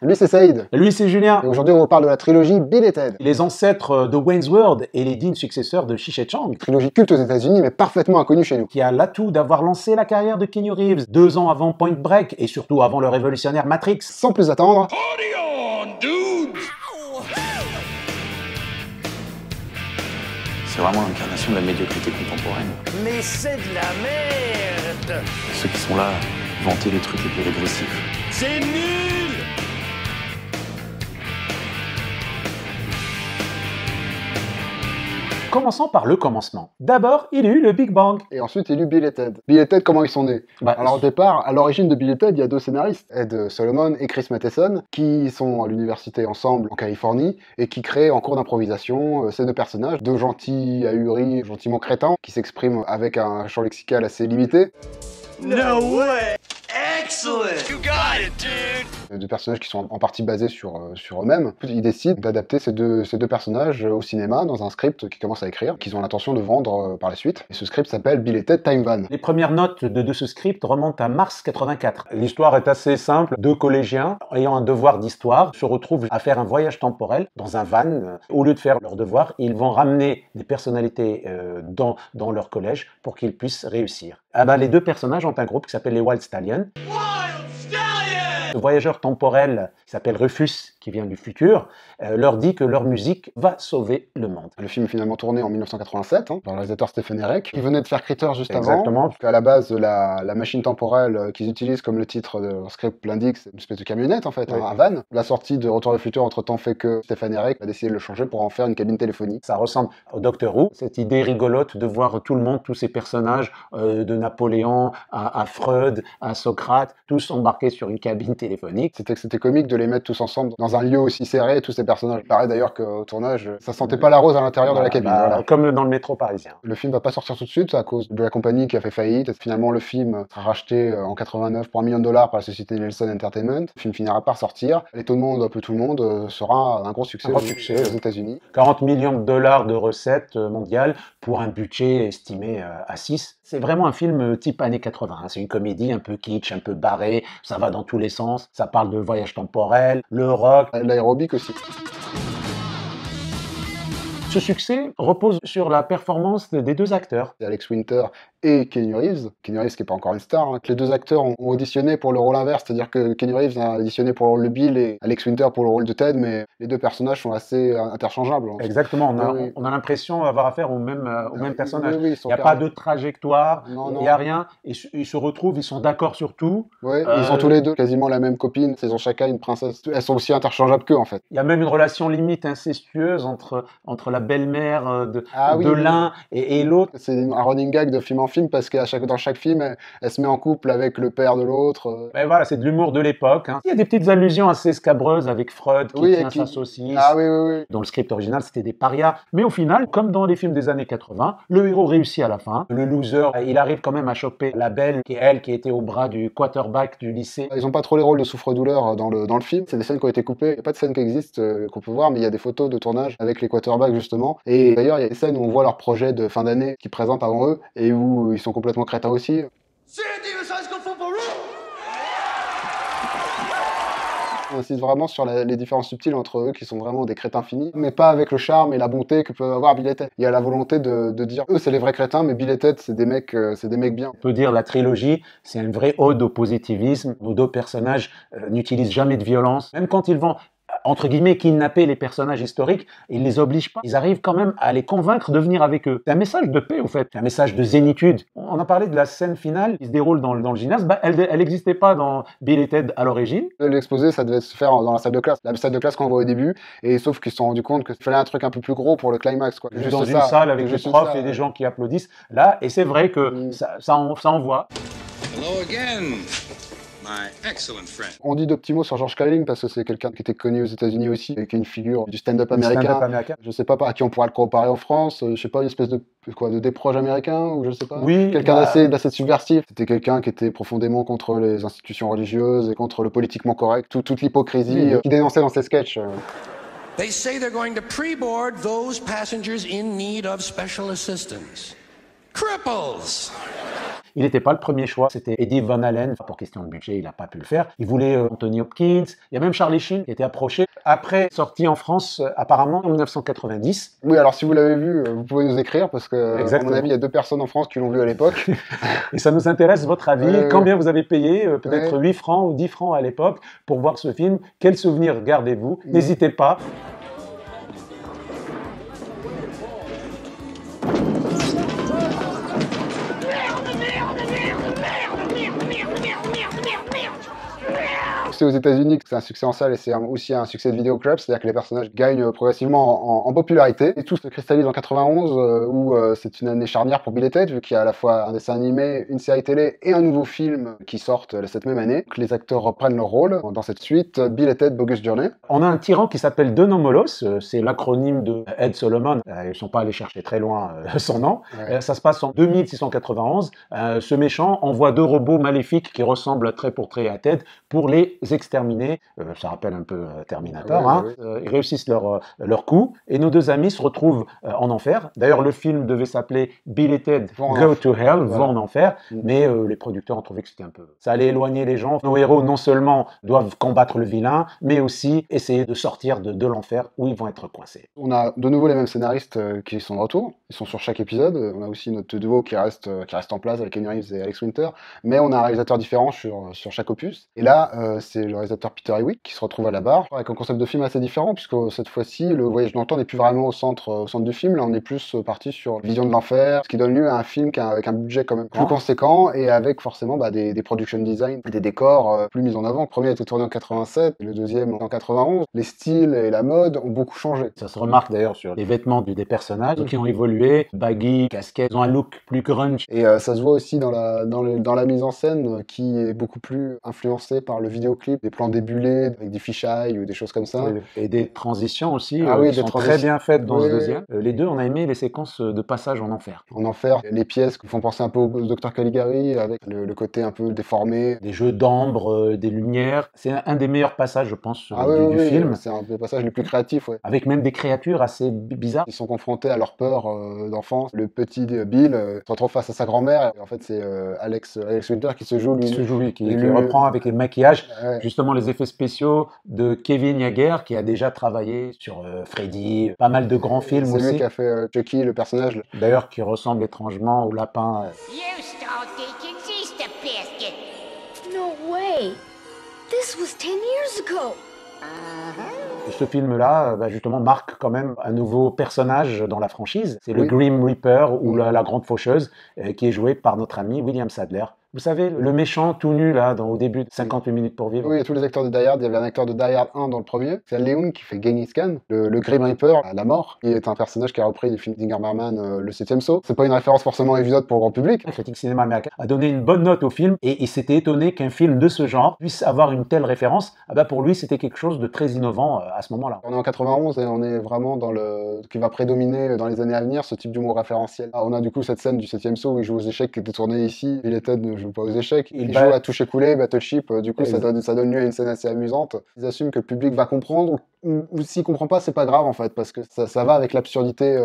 Lui, c'est Saïd. Et lui, c'est Julien. Et aujourd'hui, on parle de la trilogie Bill et Ted. Les ancêtres de Wayne's World et les dignes successeurs de Cheech et Chong. Trilogie culte aux États-Unis, mais parfaitement inconnue chez nous. Qui a l'atout d'avoir lancé la carrière de Keanu Reeves 2 ans avant Point Break et surtout avant le révolutionnaire Matrix. Sans plus attendre... C'est vraiment l'incarnation de la médiocrité contemporaine. Mais c'est de la merde! Ceux qui sont là, vanter les trucs les plus régressifs. C'est nul! Commençons par le commencement. D'abord, il y a eu le Big Bang. Et ensuite, il y a eu Bill et Ted. Bill et Ted, comment ils sont nés? Alors au départ, à l'origine de Bill et Ted, il y a 2 scénaristes, Ed Solomon et Chris Matheson, qui sont à l'université ensemble en Californie et qui créent en cours d'improvisation ces 2 personnages, 2 gentils ahuris, gentiment crétins, qui s'expriment avec un champ lexical assez limité. No way! Excellent! You got it, dude! 2 personnages qui sont en partie basés sur eux-mêmes. Ils décident d'adapter ces deux personnages au cinéma dans un script qu'ils commencent à écrire, qu'ils ont l'intention de vendre par la suite. Et ce script s'appelle Bill et Ted Time Van. Les premières notes de ce script remontent à mars 84. L'histoire est assez simple. 2 collégiens ayant un devoir d'histoire se retrouvent à faire un voyage temporel dans un van. Au lieu de faire leur devoir, ils vont ramener des personnalités dans leur collège pour qu'ils puissent réussir. Les 2 personnages ont un groupe qui s'appelle les Wild Stallions. Le voyageur temporel, qui s'appelle Rufus, qui vient du futur, leur dit que leur musique va sauver le monde. Le film est finalement tourné en 1987, par le réalisateur Stephen Herek, qui venait de faire Critters juste Exactement. avant. Qu'à la base, la machine temporelle qu'ils utilisent, comme le titre de leur script l'indique, c'est une espèce de camionnette, en fait, un van. La sortie de Retour vers le futur, entre-temps, fait que Stephen Herek a décidé de le changer pour en faire une cabine téléphonique. Ça ressemble au Doctor Who, cette idée rigolote de voir tout le monde, tous ces personnages, de Napoléon à Freud, à Socrate, tous embarqués sur une cabine téléphonique. C'était comique de les mettre tous ensemble dans un lieu aussi serré, tous ces personnages. Pareil d'ailleurs qu'au tournage, ça sentait pas la rose à l'intérieur de la cabine. Voilà. Comme dans le métro parisien. Le film va pas sortir tout de suite à cause de la compagnie qui a fait faillite. Et finalement, le film sera racheté en 89 pour $1 million par la société Nielsen Entertainment. Le film finira par sortir. L'étonnement d'un peu tout le monde sera un gros succès aux États-Unis. 40 millions de dollars de recettes mondiales pour un budget estimé à 6. C'est vraiment un film type années 80. C'est une comédie un peu kitsch, un peu barrée. Ça va dans tous les sens. Ça parle de voyage temporel, le rock, l'aérobic aussi. Ce succès repose sur la performance des 2 acteurs. Alex Winter et Keanu Reeves. Keanu Reeves qui n'est pas encore une star. Les 2 acteurs ont auditionné pour le rôle inverse, c'est-à-dire que Keanu Reeves a auditionné pour le rôle de Bill et Alex Winter pour le rôle de Ted, mais les 2 personnages sont assez interchangeables. Exactement, on a l'impression d'avoir affaire au même personnage. Oui, il n'y a pas de trajectoire, il n'y a rien. Ils se retrouvent, ils sont d'accord sur tout. Oui, ils ont tous les 2 quasiment la même copine, ils ont chacun une princesse. Elles sont aussi interchangeables qu'eux en fait. Il y a même une relation limite incestueuse entre la belle-mère de l'un et l'autre. C'est un running gag de film en film parce que dans chaque film, elle se met en couple avec le père de l'autre. Mais voilà, c'est de l'humour de l'époque. Il y a des petites allusions assez scabreuses avec Freud qui tient sa saucisse. Ah oui. Dans le script original, c'était des parias. Mais au final, comme dans les films des années 80, le héros réussit à la fin. Le loser, il arrive quand même à choper la belle, qui était au bras du quarterback du lycée. Ils n'ont pas trop les rôles de souffre-douleur dans le film. C'est des scènes qui ont été coupées. Il n'y a pas de scènes qui existent qu'on peut voir, mais il y a des photos de tournage avec les quarterbacks justement. Et d'ailleurs, il y a des scènes où on voit leur projet de fin d'année qu'ils présentent avant eux et où ils sont complètement crétins aussi. On insiste vraiment sur les différences subtiles entre eux qui sont vraiment des crétins finis, mais pas avec le charme et la bonté que peut avoir Bill et Ted. Il y a la volonté de dire eux c'est les vrais crétins, mais Bill et Ted c'est des mecs bien. On peut dire la trilogie, c'est une vraie ode au positivisme. Nos 2 personnages n'utilisent jamais de violence, même quand ils vont entre guillemets, kidnapper les personnages historiques, ils les obligent pas. Ils arrivent quand même à les convaincre de venir avec eux. C'est un message de paix, au fait. C'est un message de zénitude. On a parlé de la scène finale qui se déroule dans le gymnase. Elle n'existait pas dans Bill et Ted à l'origine. L'exposé, ça devait se faire dans la salle de classe. La salle de classe qu'on voit au début. Et sauf qu'ils se sont rendus compte qu'il fallait un truc un peu plus gros pour le climax, quoi. Juste dans une salle avec des profs et des gens qui applaudissent. Là, et c'est vrai que ça envoie. Hello again. On dit de petits mots sur George Carlin parce que c'est quelqu'un qui était connu aux États-Unis aussi, qui est une figure du stand-up américain. Je sais pas à qui on pourra le comparer en France. Je sais pas, une espèce de déproche américain ou je sais pas. Oui. Quelqu'un d'assez subversif. C'était quelqu'un qui était profondément contre les institutions religieuses et contre le politiquement correct, toute l'hypocrisie qu'il dénonçait dans ses sketchs. They say they're going to pre-board those passengers in need of special assistance. Cripples! Il n'était pas le premier choix, c'était Eddie Van Halen. Pour question de budget, il n'a pas pu le faire. Il voulait Anthony Hopkins. Il y a même Charlie Sheen qui était approché. Après, sorti en France, apparemment, en 1990. Oui, alors si vous l'avez vu, vous pouvez nous écrire, parce que, à mon avis, il y a 2 personnes en France qui l'ont vu à l'époque. Et ça nous intéresse, votre avis. Combien vous avez payé? Peut-être 8 francs ou 10 francs à l'époque pour voir ce film. Quels souvenirs gardez-vous? N'hésitez pas. C'est aux États-Unis que c'est un succès en salle et c'est aussi un succès de vidéoclub, c'est-à-dire que les personnages gagnent progressivement en popularité. Et tout se cristallise en 91, où c'est une année charnière pour Bill et Ted, vu qu'il y a à la fois un dessin animé, une série télé et un nouveau film qui sortent cette même année. Donc, les acteurs reprennent leur rôle dans cette suite, Bill et Ted Bogus Journey. On a un tyran qui s'appelle De Nomolos, c'est l'acronyme de Ed Solomon. Ils ne sont pas allés chercher très loin son nom. Ça se passe en 2691. Ce méchant envoie 2 robots maléfiques qui ressemblent trait pour trait à Ted pour les exterminés. Ça rappelle un peu Terminator. Ils réussissent leur coup et nos 2 amis se retrouvent en enfer. D'ailleurs, le film devait s'appeler Bill et Ted Go to Hell, vont en enfer, mais les producteurs ont trouvé que c'était un peu... Ça allait éloigner les gens. Nos héros, non seulement doivent combattre le vilain, mais aussi essayer de sortir de l'enfer où ils vont être coincés. On a de nouveau les mêmes scénaristes qui sont de retour. Ils sont sur chaque épisode. On a aussi notre duo qui reste en place avec Kenny Reeves et Alex Winter. Mais on a un réalisateur différent sur chaque opus. Et là, c'est le réalisateur Peter Ewick qui se retrouve à la barre avec un concept de film assez différent, puisque cette fois-ci le voyage dans le temps n'est plus vraiment au centre du film. Là, on est plus parti sur Vision de l'enfer, ce qui donne lieu à un film avec un budget quand même plus conséquent et avec forcément des production design et des décors plus mis en avant. Le premier a été tourné en 87, et le deuxième en 91. Les styles et la mode ont beaucoup changé. Ça se remarque d'ailleurs sur les vêtements des personnages qui ont évolué, baggy, casquettes, ils ont un look plus grunge. Et ça se voit aussi dans la mise en scène qui est beaucoup plus influencée par le vidéoclip, des plans débulés avec des fisheye ou des choses comme ça. Et des transitions aussi qui sont très bien faites dans ce deuxième. Les 2, on a aimé les séquences de passage en enfer. En enfer, les pièces qui font penser un peu au Dr Caligari avec le côté un peu déformé. Des jeux d'ombre, des lumières. C'est un des meilleurs passages, je pense, du film. C'est un des passages les plus créatifs. Avec même des créatures assez bizarres. Ils sont confrontés à leur peur d'enfance. Le petit Bill se retrouve face à sa grand-mère. Et en fait, c'est Alex Winter qui se joue lui. Qui reprend avec les maquillages, justement les effets spéciaux de Kevin Yeager, qui a déjà travaillé sur Freddy, pas mal de grands films aussi. C'est lui qui a fait Chucky, le personnage. D'ailleurs, qui ressemble étrangement au lapin. You stole Deacon's Easter biscuit. No way. This was 10 years ago. Et ce film-là, justement, marque quand même un nouveau personnage dans la franchise. C'est le Grim Reaper ou la Grande Faucheuse, qui est joué par notre ami William Sadler. Vous savez, le méchant tout nu, là, au début de 58 minutes pour vivre. Oui, il y a tous les acteurs de Die Hard. Il y avait un acteur de Die Hard 1 dans le premier. C'est Leung qui fait Genghis Khan, le Grim Reaper, à la mort. Il est un personnage qui a repris des films d'Ingmar Bergman, le 7e saut. C'est pas une référence forcément évidente pour le grand public. La critique cinéma américain a donné une bonne note au film et il s'était étonné qu'un film de ce genre puisse avoir une telle référence. Pour lui, c'était quelque chose de très innovant à ce moment-là. On est en 91 et on est vraiment dans qui va prédominer dans les années à venir, ce type d'humour référentiel. On a du coup cette scène du 7e saut où il joue aux échecs qui était tournée ici. Bill et Ted ne joue pas aux échecs. Il joue à toucher coulé, Battleship, du coup ça donne lieu à une scène assez amusante. Ils assument que le public va comprendre, ou s'il comprend pas, c'est pas grave en fait, parce que ça va avec l'absurdité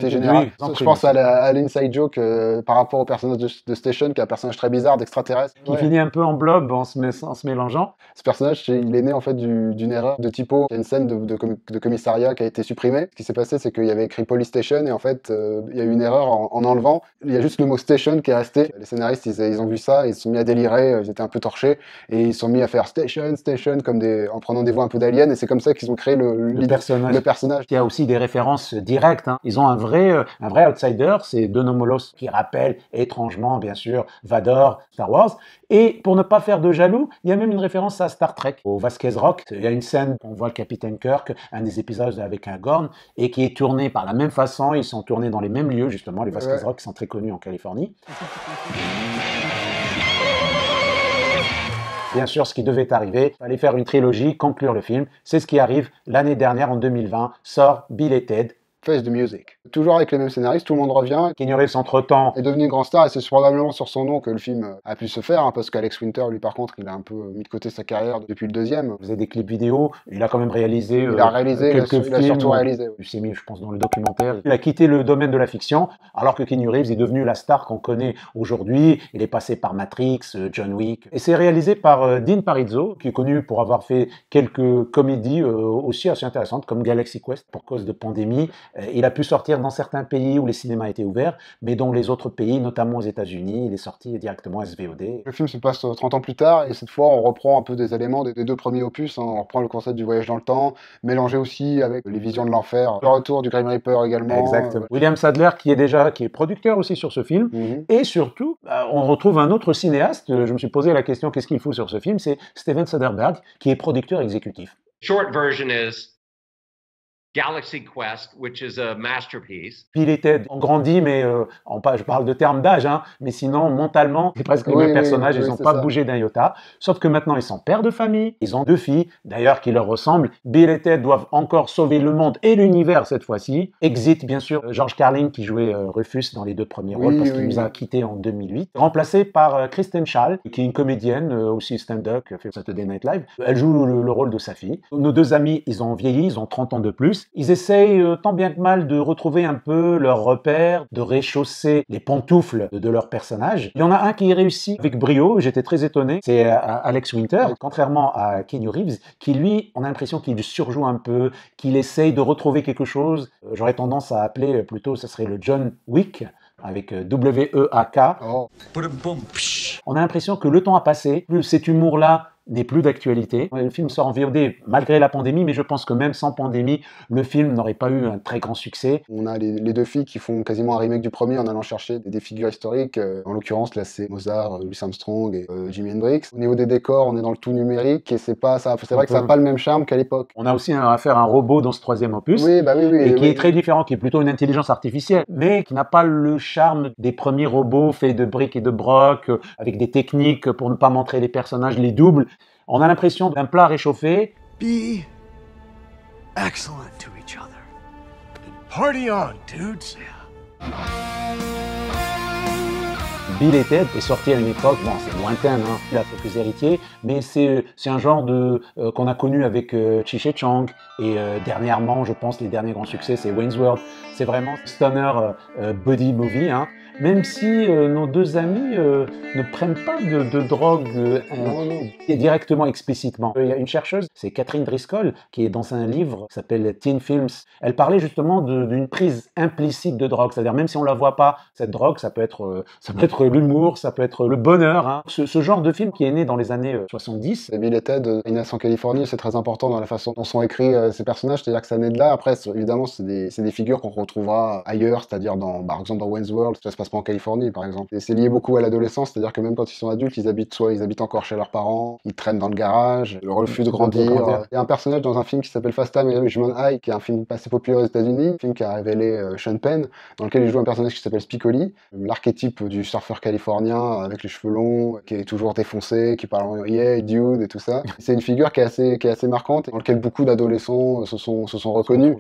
générale. Je pense à l'inside joke par rapport au personnage de Station, qui est un personnage très bizarre, d'extraterrestre. Qui finit un peu en blob en se mélangeant. Ce personnage, il est né en fait d'une erreur de typo. Il y a une scène de commissariat qui a été supprimée. Ce qui s'est passé, c'est qu'il y avait écrit Police Station, et en fait, il y a eu une erreur en enlevant. Il y a juste le mot Station qui est resté. Les scénaristes, ils ont vu ça, ils se sont mis à délirer, ils étaient un peu torchés, et ils se sont mis à faire Station, Station, en prenant des voix un peu d'aliens, et c'est comme ça qu'ils ont créé le personnage. Il y a aussi des références directes. Ils ont un vrai outsider, c'est De Nomolos, qui rappelle étrangement, bien sûr, Vador, Star Wars. Et pour ne pas faire de jaloux, il y a même une référence à Star Trek, au Vasquez Rock. Il y a une scène où on voit le capitaine Kirk, un des épisodes avec un Gorn, et qui est tourné par la même façon. Ils sont tournés dans les mêmes lieux, justement, les Vasquez Rock, qui sont très connus en Californie. Bien sûr, ce qui devait arriver, il fallait faire une trilogie, conclure le film. C'est ce qui arrive l'année dernière, en 2020, sort Bill et Ted Face the Music. Toujours avec les mêmes scénaristes, tout le monde revient. Keanu Reeves, entre-temps, est devenu grand star et c'est probablement sur son nom que le film a pu se faire, hein, parce qu'Alex Winter, lui, par contre, il a un peu mis de côté sa carrière depuis le deuxième. Il faisait des clips vidéo, il a quand même réalisé, quelques films. Il a surtout réalisé. Il s'est mis, je pense, dans le documentaire. Il a quitté le domaine de la fiction, alors que Keanu Reeves est devenu la star qu'on connaît aujourd'hui. Il est passé par Matrix, John Wick. Et c'est réalisé par Dean Parisot, qui est connu pour avoir fait quelques comédies aussi assez intéressantes, comme Galaxy Quest, pour cause de pandémie. Il a pu sortir dans certains pays où les cinémas étaient ouverts, mais dans les autres pays, notamment aux États-Unis, il est sorti directement SVOD. Le film se passe 30 ans plus tard, et cette fois, on reprend un peu des éléments des deux premiers opus. Hein. On reprend le concept du voyage dans le temps, mélangé aussi avec les visions de l'enfer, le retour du Grim Reaper également. Exactement. William Sadler, qui est producteur aussi sur ce film, et surtout, on retrouve un autre cinéaste. Je me suis posé la question, qu'est-ce qu'il faut sur ce film? C'est Steven Soderbergh, qui est producteur exécutif. Short version is Galaxy Quest, which is a masterpiece. Bill et Ted ont grandi, mais je parle de termes d'âge, hein, mais sinon, mentalement, c'est presque les mêmes personnages, ils n'ont pas bougé d'un iota. Sauf que maintenant, ils sont pères de famille, ils ont 2 filles, d'ailleurs, qui leur ressemblent. Bill et Ted doivent encore sauver le monde et l'univers cette fois-ci. Exit, bien sûr, George Carlin, qui jouait Rufus dans les 2 premiers rôles, parce qu'il nous a quittés en 2008. Remplacé par Kristen Schaal, qui est une comédienne, aussi stand-up, qui a fait Saturday Night Live. Elle joue le rôle de sa fille. Nos 2 amis, ils ont vieilli, ils ont 30 ans de plus. Ils essayent tant bien que mal de retrouver un peu leurs repères, de réchausser les pantoufles de leur personnage. Il y en a un qui y réussit avec brio, j'étais très étonné, c'est Alex Winter, contrairement à Keanu Reeves, qui lui, on a l'impression qu'il surjoue un peu, qu'il essaye de retrouver quelque chose. J'aurais tendance à appeler plutôt, ce serait le John Wick, avec W-E-A-K. Oh. On a l'impression que le temps a passé, cet humour-là n'est plus d'actualité. Le film sort en VOD malgré la pandémie, mais je pense que même sans pandémie, le film n'aurait pas eu un très grand succès. On a les 2 filles qui font quasiment un remake du premier en allant chercher des figures historiques. En l'occurrence, là, c'est Mozart, Louis Armstrong et Jimi Hendrix. Au niveau des décors, on est dans le tout numérique et c'est vrai que ça n'a pas le même charme qu'à l'époque. On a aussi affaire à un robot dans ce 3e opus, et qui est très différent, qui est plutôt une intelligence artificielle, mais qui n'a pas le charme des premiers robots faits de briques et de broc, avec des techniques pour ne pas montrer les personnages, les doubles. On a l'impression d'un plat réchauffé. Be excellent to each other. Party on, dudes. Bill et Ted est sorti à une époque, bon c'est lointain, hein, il a quelques héritiers, mais c'est un genre qu'on a connu avec Cheech et Chong, et dernièrement, je pense, les derniers grands succès, c'est Wayne's World. C'est vraiment stoner buddy movie, hein. Même si nos 2 amis ne prennent pas de drogue directement, explicitement. Il y a une chercheuse, c'est Catherine Driscoll, qui est dans un livre qui s'appelle Teen Films. Elle parlait justement d'une prise implicite de drogue, c'est-à-dire même si on la voit pas, cette drogue, ça peut être l'humour, ça peut être le bonheur. Hein. Ce genre de film qui est né dans les années 70. Bill et Ted, Inès en Californie, c'est très important dans la façon dont sont écrits ces personnages, c'est-à-dire que ça naît de là. Après, évidemment, c'est des figures qu'on retrouvera ailleurs, c'est-à-dire par exemple dans Wayne's World, ça se passe pas en Californie, par exemple. Et c'est lié beaucoup à l'adolescence, c'est-à-dire que même quand ils sont adultes, ils habitent encore chez leurs parents, ils traînent dans le garage, le refus de grandir. Il y a un personnage dans un film qui s'appelle Fast Time and Ridgemont High, qui est un film assez populaire aux États-Unis, un film qui a révélé Sean Penn, dans lequel il joue un personnage qui s'appelle Spicoli, l'archétype du surfeur californien avec les cheveux longs, qui est toujours défoncé, qui parle en yeah, dude et tout ça. C'est une figure qui est assez marquante, dans laquelle beaucoup d'adolescents se sont reconnus.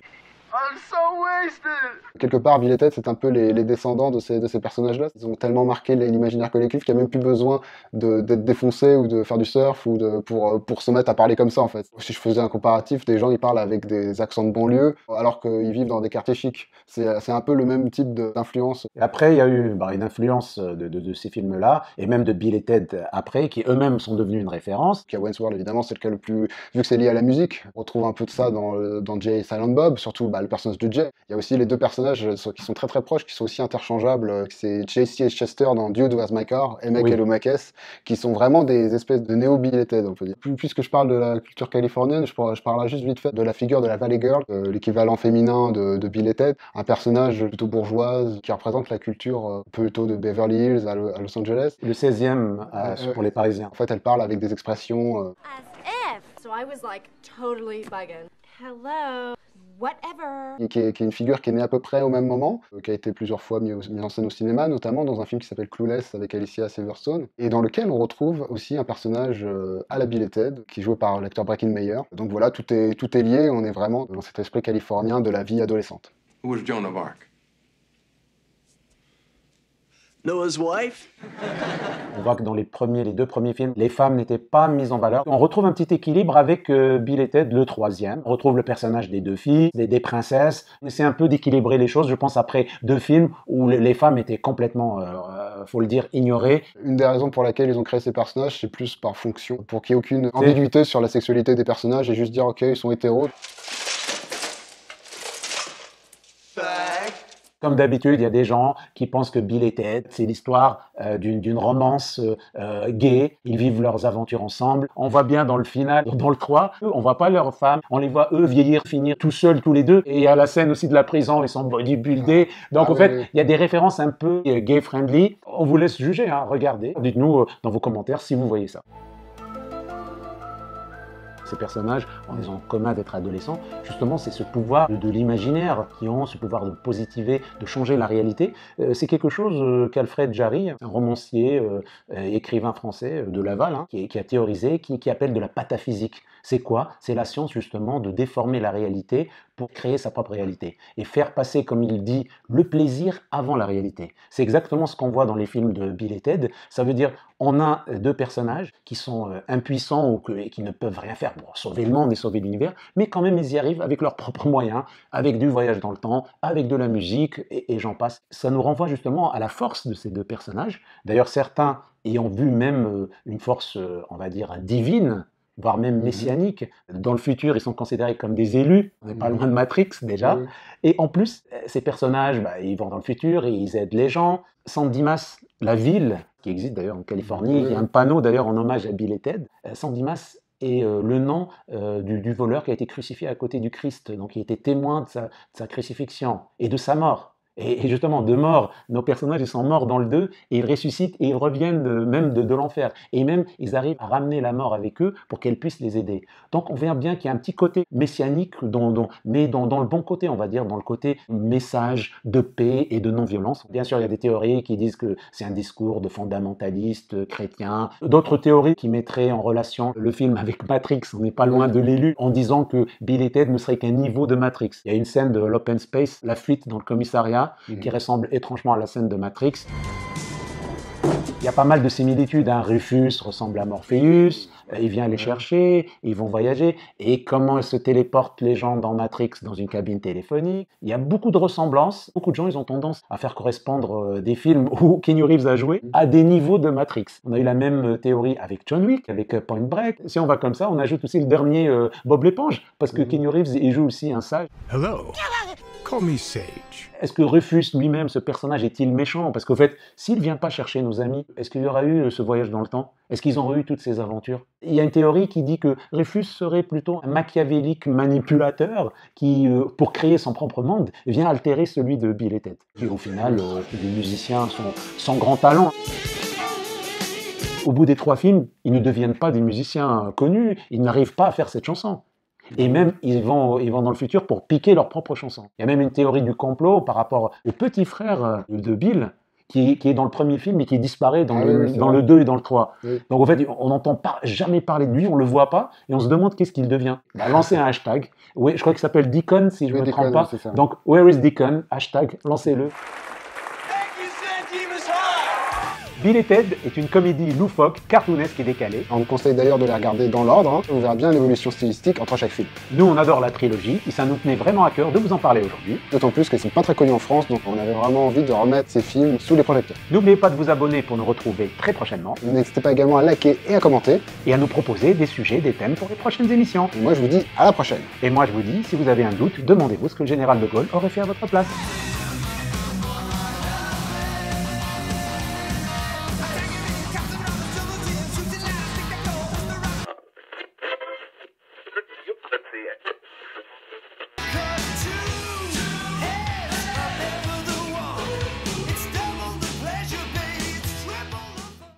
I'm so wasted. Quelque part, Bill et Ted, c'est un peu les descendants de ces personnages-là. Ils ont tellement marqué l'imaginaire collectif qu'il n'y a même plus besoin d'être défoncé ou de faire du surf ou pour se mettre à parler comme ça, en fait. Si je faisais un comparatif, des gens, ils parlent avec des accents de banlieue, alors qu'ils vivent dans des quartiers chics. C'est un peu le même type d'influence. Et après, il y a eu une influence de ces films-là, et même de Bill et Ted après, qui eux-mêmes sont devenus une référence. Puis à Wayne's World, évidemment, c'est le cas le plus... Vu que c'est lié à la musique, on retrouve un peu de ça dans Jay et Silent Bob, surtout le personnage de Jay. Il y a aussi les 2 personnages qui sont très très proches, qui sont aussi interchangeables. C'est J.C. et Chester dans Dude, Where's My Car, Emek et Lomakes, qui sont vraiment des espèces de néo-Bill et Ted, on peut dire. Puisque je parle de la culture californienne, je parlerai juste vite fait de la figure de la Valley Girl, l'équivalent féminin de Bill et Ted, un personnage plutôt bourgeoise qui représente la culture plutôt de Beverly Hills à Los Angeles. Le 16e pour les Parisiens. En fait, elle parle avec des expressions... As if. So I was like totally bugging. Hello. Whatever. Qui est une figure qui est née à peu près au même moment, qui a été plusieurs fois mise en scène au cinéma, notamment dans un film qui s'appelle Clueless avec Alicia Silverstone, et dans lequel on retrouve aussi un personnage à la Bill et Ted, qui est joué par l'acteur Breckin Meyer. Donc voilà, tout est lié, on est vraiment dans cet esprit californien de la vie adolescente. Who was Joan of Arc? Noah's wife? On voit que dans les deux premiers films, les femmes n'étaient pas mises en valeur. On retrouve un petit équilibre avec Bill et Ted, le troisième. On retrouve le personnage des deux filles, des princesses. On essaie un peu d'équilibrer les choses, je pense, après 2 films où les femmes étaient complètement, faut le dire, ignorées. Une des raisons pour laquelle ils ont créé ces personnages, c'est plus par fonction, pour qu'il n'y ait aucune ambiguïté sur la sexualité des personnages et juste dire, ok, ils sont hétéros. Comme d'habitude, il y a des gens qui pensent que Bill et Ted, c'est l'histoire d'une romance gay. Ils vivent leurs aventures ensemble. On voit bien dans le final, dans le 3, on voit pas leurs femmes. On les voit, eux, vieillir, finir tout seuls, tous les deux. Et il y a la scène aussi de la prison, ils sont bodybuildés. Donc, en fait, il y a des références un peu gay-friendly. On vous laisse juger, hein, regardez. Dites-nous dans vos commentaires si vous voyez ça. Ces personnages, ils ont en commun d'être adolescents, justement, c'est ce pouvoir de l'imaginaire qui ont, ce pouvoir de positiver, de changer la réalité. C'est quelque chose qu'Alfred Jarry, un romancier, écrivain français de Laval, hein, qui a théorisé, qui appelle de la pataphysique. C'est quoi? C'est la science, justement, de déformer la réalité pour créer sa propre réalité et faire passer, comme il dit, le plaisir avant la réalité. C'est exactement ce qu'on voit dans les films de Bill et Ted. Ça veut dire on a 2 personnages qui sont impuissants et qui ne peuvent rien faire pour sauver le monde et sauver l'univers, mais quand même ils y arrivent avec leurs propres moyens, avec du voyage dans le temps, avec de la musique et j'en passe. Ça nous renvoie justement à la force de ces 2 personnages. D'ailleurs, certains ayant vu même une force, on va dire, divine, voire même messianique. Dans le futur, ils sont considérés comme des élus. On n'est pas loin de Matrix, déjà. Et en plus, ces personnages, ils vont dans le futur et ils aident les gens. San Dimas, la ville, qui existe d'ailleurs en Californie, il y a un panneau d'ailleurs en hommage à Bill et Ted. San Dimas est le nom du voleur qui a été crucifié à côté du Christ, donc il était témoin de sa crucifixion et de sa mort. Et justement, de mort, nos personnages, ils sont morts dans le 2, et ils ressuscitent, et ils reviennent même de l'enfer. Et même, ils arrivent à ramener la mort avec eux pour qu'elle puisse les aider. Donc, on voit bien qu'il y a un petit côté messianique, mais dans le bon côté, on va dire, dans le côté message de paix et de non-violence. Bien sûr, il y a des théories qui disent que c'est un discours de fondamentaliste chrétien. D'autres théories qui mettraient en relation le film avec Matrix, on n'est pas loin de l'élu, en disant que Bill et Ted ne serait qu'un niveau de Matrix. Il y a une scène de l'open space, la fuite dans le commissariat, qui ressemble étrangement à la scène de Matrix. Il y a pas mal de similitudes, hein. Rufus ressemble à Morpheus, il vient les chercher, ils vont voyager, et comment se téléportent les gens dans Matrix dans une cabine téléphonique. Il y a beaucoup de ressemblances, beaucoup de gens ils ont tendance à faire correspondre des films où Keanu Reeves a joué à des niveaux de Matrix. On a eu la même théorie avec John Wick, avec Point Break. Si on va comme ça, on ajoute aussi le dernier Bob l'éponge, parce que Keanu Reeves il joue aussi un sage. Hello, call me Sage. Est-ce que Rufus lui-même, ce personnage, est-il méchant? Parce qu'au fait, s'il ne vient pas chercher nos amis, est-ce qu'il y aura eu ce voyage dans le temps? Est-ce qu'ils auraient eu toutes ces aventures? Il y a une théorie qui dit que Rufus serait plutôt un machiavélique manipulateur qui, pour créer son propre monde, vient altérer celui de Bill et Ted, qui au final, des musiciens sans grand talent. Au bout des 3 films, ils ne deviennent pas des musiciens connus, ils n'arrivent pas à faire cette chanson. Et même, ils vont dans le futur pour piquer leur propre chanson. Il y a même une théorie du complot par rapport au petit frère de Bill, qui est dans le premier film et qui disparaît dans le 2 et dans le 3. Oui. Donc en fait, on n'entend jamais parler de lui, on ne le voit pas, et on se demande qu'est-ce qu'il devient. Lancez un hashtag. Oui, je crois qu'il s'appelle Deacon, si je ne me trompe pas. Donc, where is Deacon? Hashtag, lancez-le. Bill et Ted est une comédie loufoque, cartoonesque et décalée. On vous conseille d'ailleurs de les regarder dans l'ordre, hein. On verra bien l'évolution stylistique entre chaque film. Nous, on adore la trilogie, et ça nous tenait vraiment à cœur de vous en parler aujourd'hui. D'autant plus qu'ils ne sont pas très connus en France, donc on avait vraiment envie de remettre ces films sous les projecteurs. N'oubliez pas de vous abonner pour nous retrouver très prochainement. N'hésitez pas également à liker et à commenter. Et à nous proposer des sujets, des thèmes pour les prochaines émissions. Et moi, je vous dis à la prochaine. Et moi, je vous dis, si vous avez un doute, demandez-vous ce que le général de Gaulle aurait fait à votre place. Let's see it.